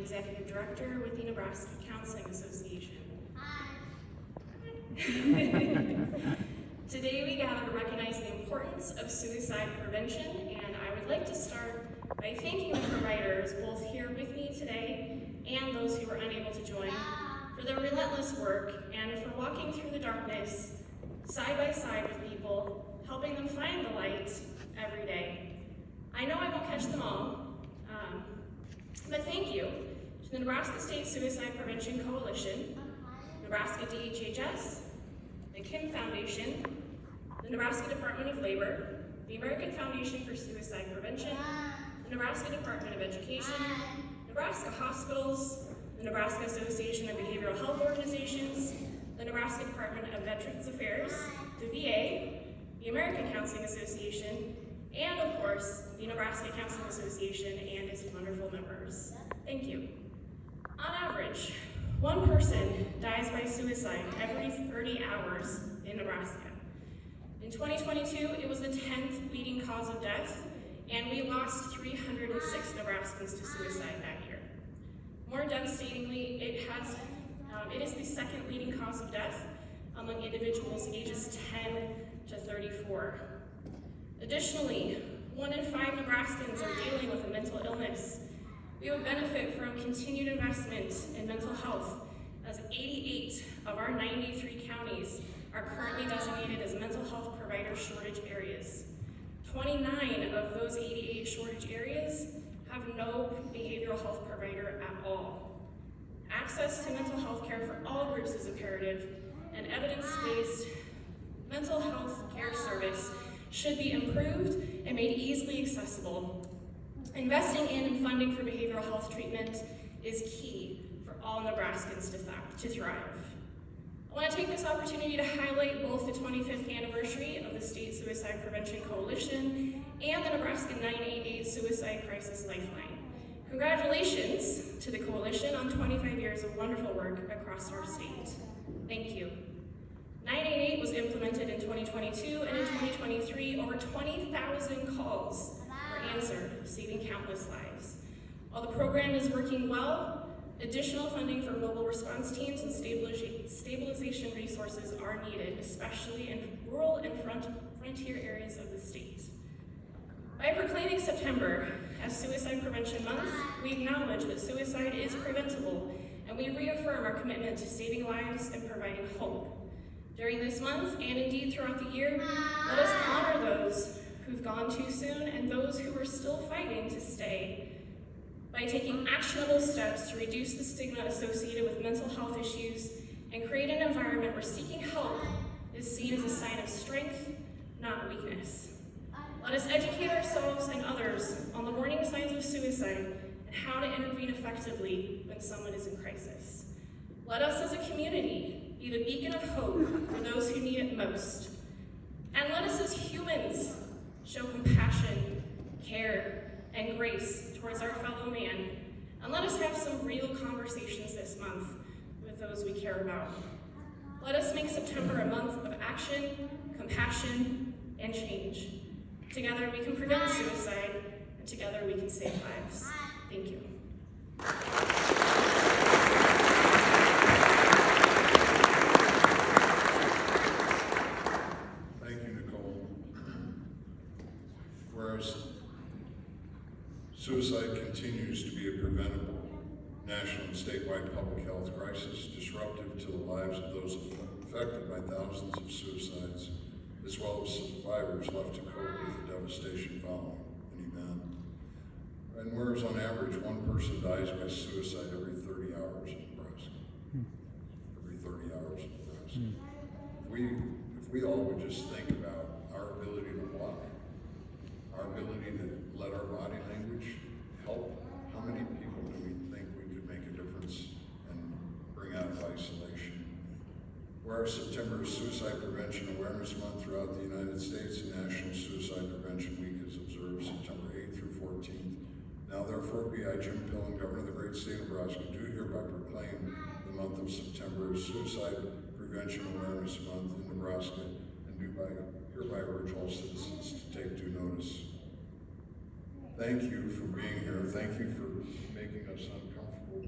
Executive Director with the Nebraska Counseling Association. Today we gather to recognize the importance of suicide prevention, and I would like to start by thanking the providers, both here with me today and those who were unable to join, for their relentless work and for walking through the darkness side by side with people, helping them find the light every day. I know I won't catch them all, but thank you to the Nebraska State Suicide Prevention Coalition, Nebraska DHHS, the Kim Foundation, the Nebraska Department of Labor, the American Foundation for Suicide Prevention, the Nebraska Department of Education, Nebraska Hospitals, the Nebraska Association of Behavioral Health Organizations, the Nebraska Department of Veterans Affairs, the VA, the American Counseling Association, and of course, the Nebraska Counseling Association and its wonderful members. Thank you. On average, one person dies by suicide every 30 hours in Nebraska. In 2022, it was the 10th leading cause of death, and we lost 306 Nebraskans to suicide that year. More devastatingly, it is the second leading cause of death among individuals ages 10 to 34. Additionally, 1 in 5 Nebraskans are dealing with a mental illness. We would benefit from continued investment in mental health, as 88 of our 93 counties are currently designated as mental health provider shortage areas. 29 of those 88 shortage areas have no behavioral health provider at all. Access to mental health care for all groups is imperative, and evidence-based mental health care service should be improved and made easily accessible. Investing in and funding for behavioral health treatment is key for all Nebraskans to thrive. I want to take this opportunity to highlight both the 25th anniversary of the State Suicide Prevention Coalition and the Nebraska 988 Suicide Crisis Lifeline. Congratulations to the coalition on 25 years of wonderful work across our state. Thank you. 988 was implemented in 2022, and in 2023, over 20,000 calls were answered, saving countless lives. While the program is working well, additional funding for mobile response teams and stabilization resources are needed, especially in rural and frontier areas of the state. By proclaiming September as Suicide Prevention Month, we acknowledge that suicide is preventable, and we reaffirm our commitment to saving lives and providing hope. During this month, and indeed throughout the year, let us honor those who've gone too soon and those who are still fighting to stay by taking actionable steps to reduce the stigma associated with mental health issues and create an environment where seeking help is seen as a sign of strength, not weakness. Let us educate ourselves and others on the warning signs of suicide and how to intervene effectively when someone is in crisis. Let us as a community be the beacon of hope for those who need it most. And let us as humans show compassion, care, and grace towards our fellow man. And let us have some real conversations this month with those we care about. Let us make September a month of action, compassion, and change. Together we can prevent suicide, and together we can save lives. Thank you. Whereas suicide continues to be a preventable national and statewide public health crisis, disruptive to the lives of those affected by thousands of suicides, as well as survivors left to cope with the devastation following an event. And whereas on average, one person dies by suicide every 30 hours in Nebraska. Every 30 hours in Nebraska. If we all would just think about our ability to walk, our ability to let our body language help, how many people do we think we could make a difference and bring out of isolation? Whereas September is Suicide Prevention Awareness Month throughout the United States, and National Suicide Prevention Week is observed September 8th through 14th. Now therefore be I, Jim Pillen, Governor of the great state of Nebraska, do hereby proclaim the month of September as Suicide Prevention Awareness Month in Nebraska, and do hereby urge all citizens to take due notice. Thank you for being here. Thank you for making us uncomfortable